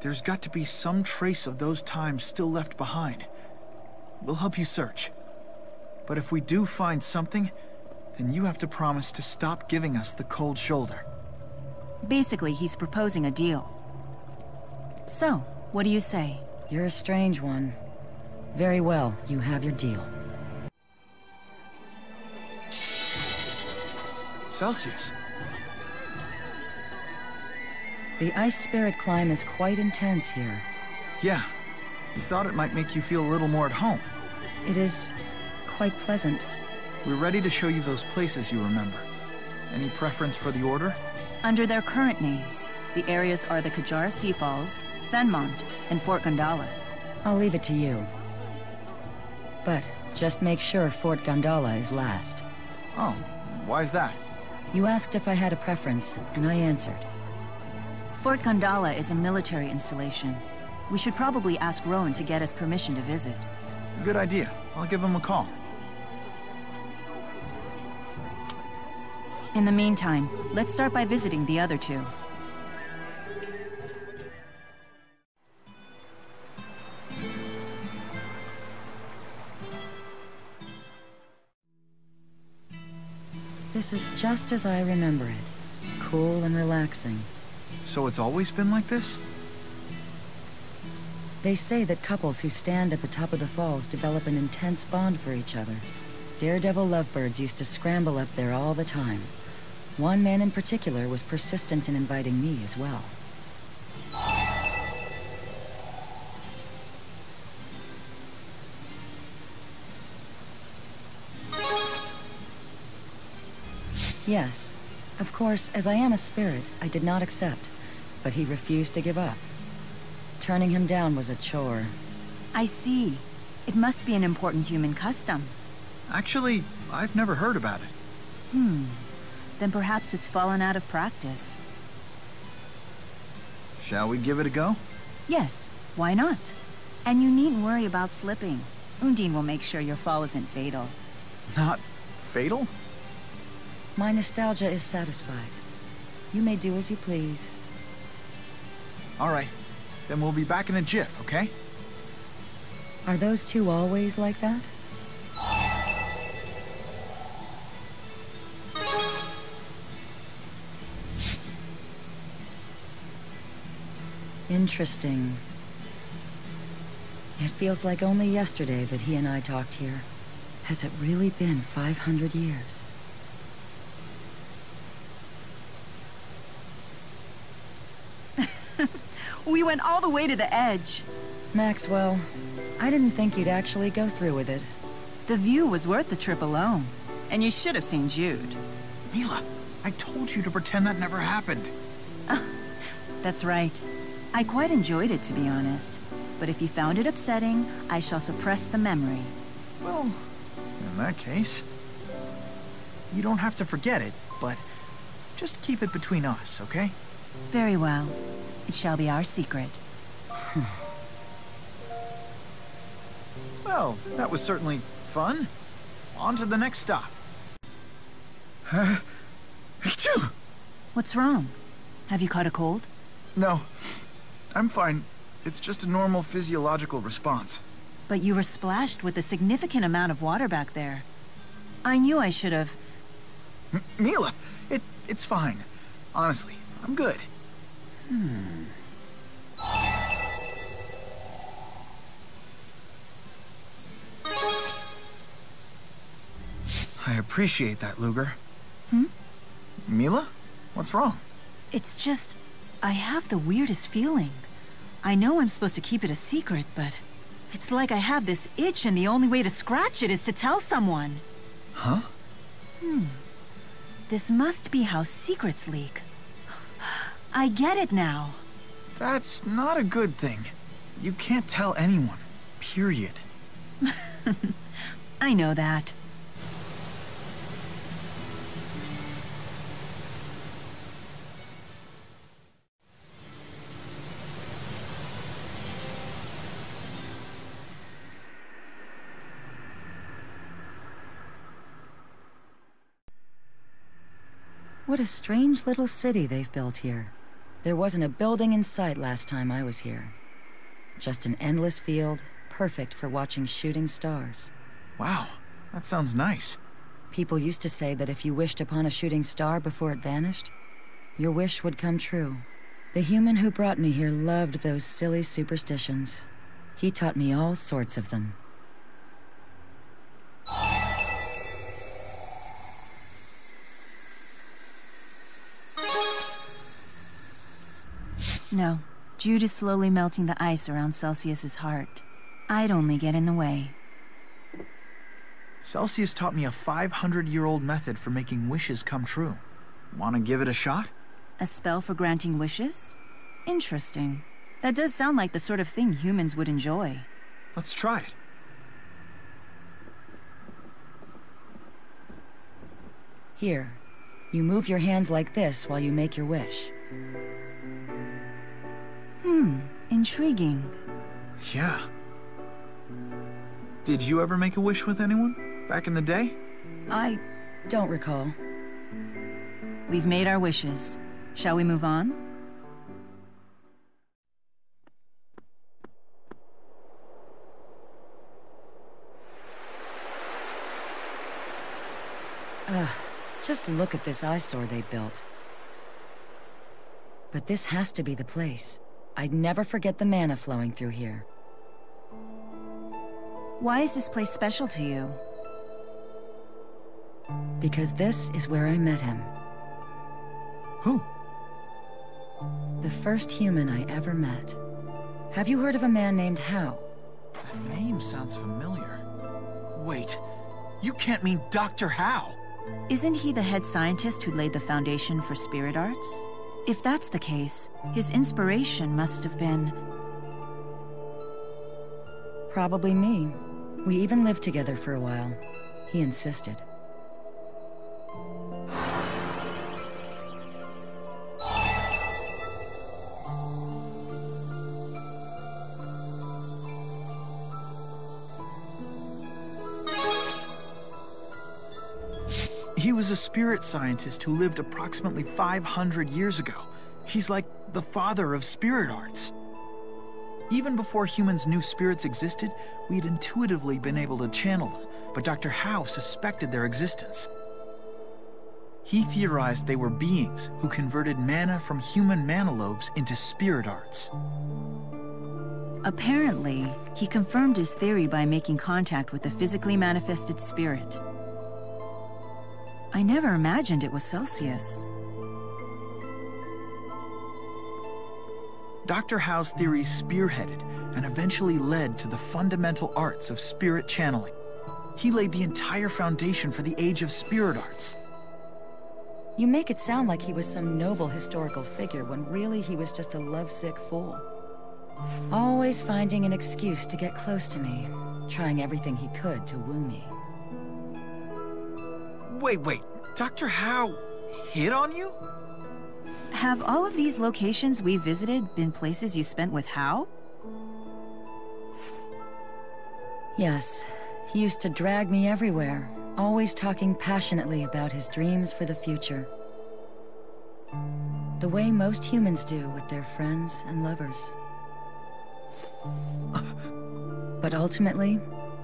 there's got to be some trace of those times still left behind. We'll help you search. But if we do find something, then you have to promise to stop giving us the cold shoulder. Basically, he's proposing a deal. So, what do you say? You're a strange one. Very well, you have your deal. Celsius. The ice spirit climb is quite intense here. Yeah. We thought it might make you feel a little more at home. It is quite pleasant. We're ready to show you those places you remember. Any preference for the order? Under their current names, the areas are the Kajara Sea Falls, Fenmont, and Fort Gondala. I'll leave it to you. But just make sure Fort Gondala is last. Oh, why's that? You asked if I had a preference, and I answered. Fort Gondala is a military installation. We should probably ask Rowan to get us permission to visit. Good idea. I'll give him a call. In the meantime, let's start by visiting the other two. This is just as I remember it. Cool and relaxing. So it's always been like this? They say that couples who stand at the top of the falls develop an intense bond for each other. Daredevil lovebirds used to scramble up there all the time. One man in particular was persistent in inviting me as well. Yes. Of course, as I am a spirit, I did not accept, but he refused to give up. Turning him down was a chore. I see. It must be an important human custom. Actually, I've never heard about it. Then perhaps it's fallen out of practice. Shall we give it a go? Yes, why not? And you needn't worry about slipping. Undine will make sure your fall isn't fatal. Not fatal? My nostalgia is satisfied. You may do as you please. All right. Then we'll be back in a jiff, okay? Are those two always like that? Interesting. It feels like only yesterday that he and I talked here. Has it really been 500 years? We went all the way to the edge. Maxwell, I didn't think you'd actually go through with it. The view was worth the trip alone. And you should have seen Jude. Mila, I told you to pretend that never happened. That's right. I quite enjoyed it, to be honest. But if you found it upsetting, I shall suppress the memory. Well, in that case, you don't have to forget it, but just keep it between us, okay? Very well. It shall be our secret. Well, that was certainly fun. On to the next stop. Achoo! What's wrong? Have you caught a cold? No, I'm fine. It's just a normal physiological response. But you were splashed with a significant amount of water back there. I knew I should have... Mila, it's fine. Honestly, I'm good. I appreciate that, Luger. Mila? What's wrong? It's just... I have the weirdest feeling. I know I'm supposed to keep it a secret, but... It's like I have this itch and the only way to scratch it is to tell someone. Huh? This must be how secrets leak. I get it now. That's not a good thing. You can't tell anyone. Period. I know that. What a strange little city they've built here. There wasn't a building in sight last time I was here. Just an endless field, perfect for watching shooting stars. Wow, that sounds nice. People used to say that if you wished upon a shooting star before it vanished, your wish would come true. The human who brought me here loved those silly superstitions. He taught me all sorts of them. No, Jude is slowly melting the ice around Celsius's heart. I'd only get in the way. Celsius taught me a 500-year-old method for making wishes come true. Want to give it a shot? A spell for granting wishes? Interesting. That does sound like the sort of thing humans would enjoy. Let's try it. Here, you move your hands like this while you make your wish. Intriguing. Yeah. Did you ever make a wish with anyone? Back in the day? I don't recall. We've made our wishes. Shall we move on? Just look at this eyesore they built. But this has to be the place. I'd never forget the mana flowing through here. Why is this place special to you? Because this is where I met him. Who? The first human I ever met. Have you heard of a man named Hao? That name sounds familiar. Wait, you can't mean Dr. Hao! Isn't he the head scientist who laid the foundation for spirit arts? If that's the case, his inspiration must have been... Probably me. We even lived together for a while. He insisted. He was a spirit scientist who lived approximately 500 years ago. He's like the father of spirit arts. Even before humans knew spirits existed, we'd intuitively been able to channel them, but Dr. Hao suspected their existence. He theorized they were beings who converted mana from human mana lobes into spirit arts. Apparently, he confirmed his theory by making contact with a physically manifested spirit. I never imagined it was Celsius. Dr. Hao's theories spearheaded and eventually led to the fundamental arts of spirit channeling. He laid the entire foundation for the age of spirit arts. You make it sound like he was some noble historical figure when really he was just a lovesick fool. Always finding an excuse to get close to me, trying everything he could to woo me. Wait, Dr. Hao hit on you? Have all of these locations we visited been places you spent with Hao? Yes, he used to drag me everywhere, always talking passionately about his dreams for the future. The way most humans do with their friends and lovers. But ultimately,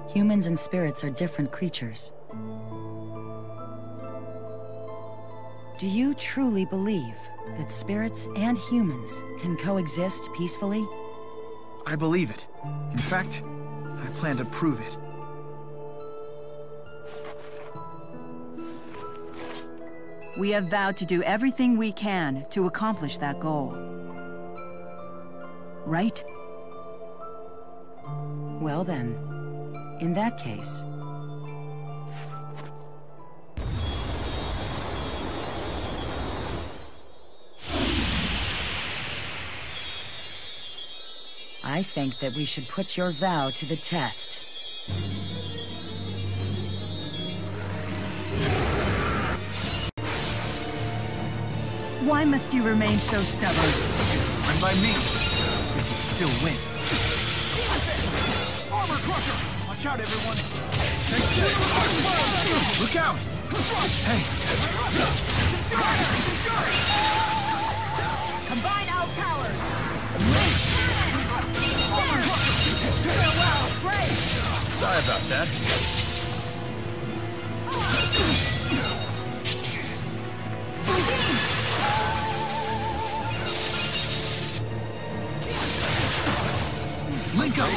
humans and spirits are different creatures. Do you truly believe that spirits and humans can coexist peacefully? I believe it. In fact, I plan to prove it. We have vowed to do everything we can to accomplish that goal. Right? Well then, in that case... I think that we should put your vow to the test. Why must you remain so stubborn? And by me, we can still win. Armor Crusher! Watch out, everyone! Look out! Hey! Combine our Dad. Link up!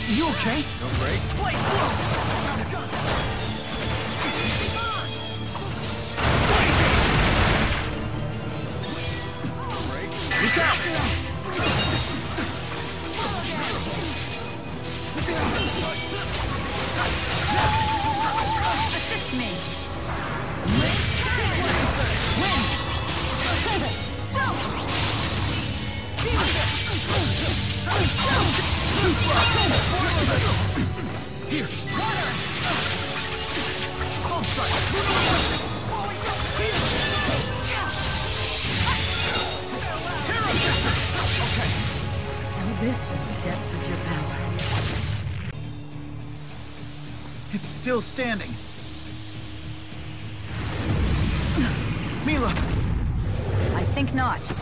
You okay? No brakes? Look out! Assist me! Here! Clone strike! Okay. So this is the depth of your power. It's still standing. Mila! I think not.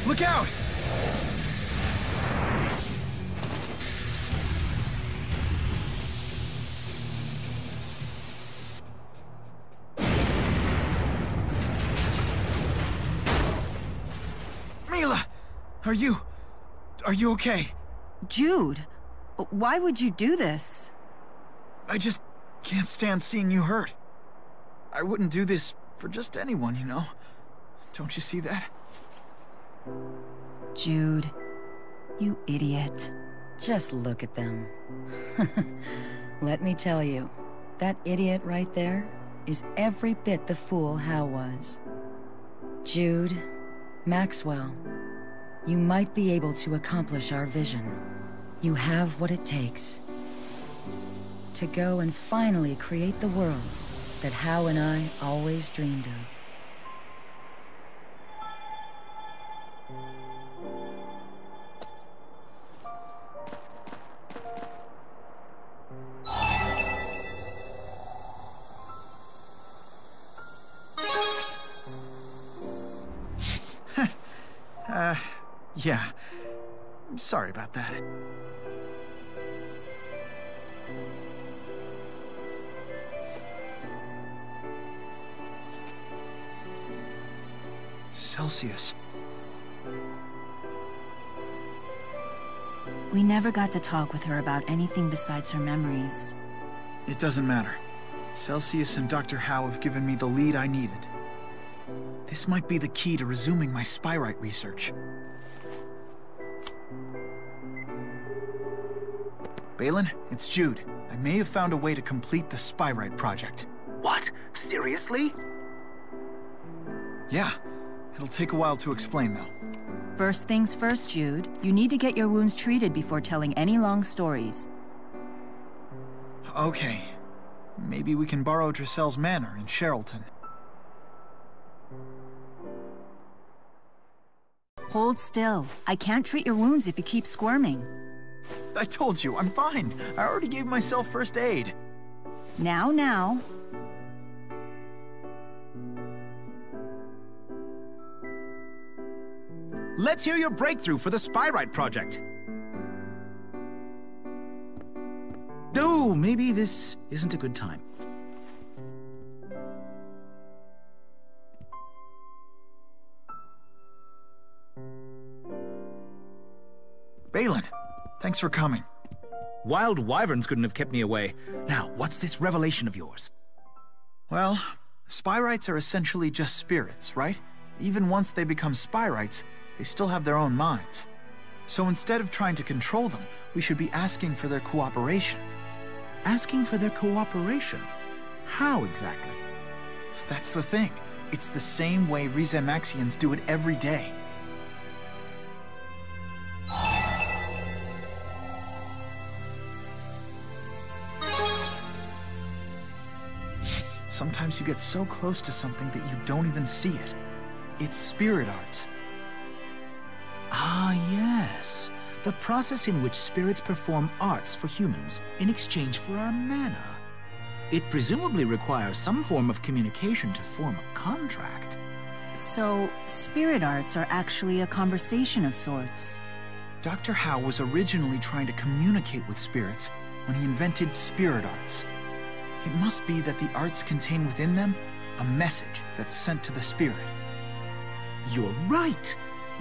Look out! Mila! Are you okay? Jude, why would you do this? I just can't stand seeing you hurt. I wouldn't do this for just anyone, you know? Don't you see that? Jude, you idiot. Just look at them. Let me tell you, that idiot right there is every bit the fool Hal was. Jude, Maxwell, you might be able to accomplish our vision. You have what it takes to go and finally create the world that Hal and I always dreamed of. Yeah. I'm sorry about that. Celsius. We never got to talk with her about anything besides her memories. It doesn't matter. Celsius and Dr. Howe have given me the lead I needed. This might be the key to resuming my Spyrite research. Balin, it's Jude. I may have found a way to complete the Spyrite project. What? Seriously? Yeah. It'll take a while to explain, though. First things first, Jude. You need to get your wounds treated before telling any long stories. Okay. Maybe we can borrow Drissel's manor in Sherrilton. Hold still. I can't treat your wounds if you keep squirming. I told you, I'm fine. I already gave myself first aid. Now. Let's hear your breakthrough for the Spyrite project. Oh, maybe this isn't a good time. Balin, thanks for coming. Wild wyverns couldn't have kept me away. Now, what's this revelation of yours? Well, Spyrites are essentially just spirits, right? Even once they become Spyrites, they still have their own minds. So instead of trying to control them, we should be asking for their cooperation. Asking for their cooperation? How exactly? That's the thing. It's the same way Rizemaxians do it every day. Sometimes you get so close to something that you don't even see it. It's spirit arts. Ah, yes. The process in which spirits perform arts for humans in exchange for our mana. It presumably requires some form of communication to form a contract. So, spirit arts are actually a conversation of sorts. Dr. Howe was originally trying to communicate with spirits when he invented spirit arts. It must be that the arts contain within them a message that's sent to the spirit. You're right.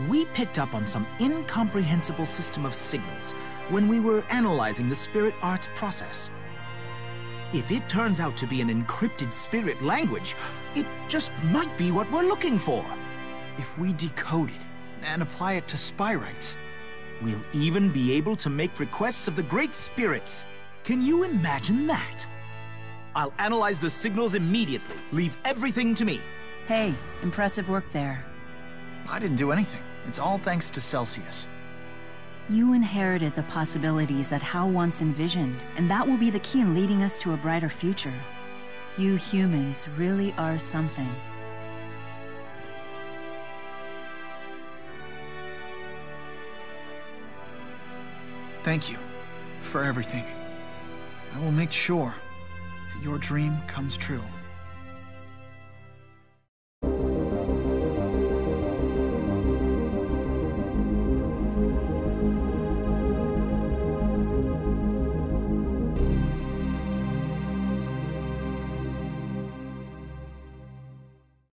We picked up on some incomprehensible system of signals when we were analyzing the spirit arts process. If it turns out to be an encrypted spirit language, it just might be what we're looking for. If we decode it and apply it to spy rights, we'll even be able to make requests of the great spirits. Can you imagine that? I'll analyze the signals immediately. Leave everything to me. Hey, impressive work there. I didn't do anything. It's all thanks to Celsius. You inherited the possibilities that Howe once envisioned, and that will be the key in leading us to a brighter future. You humans really are something. Thank you for everything. I will make sure that your dream comes true.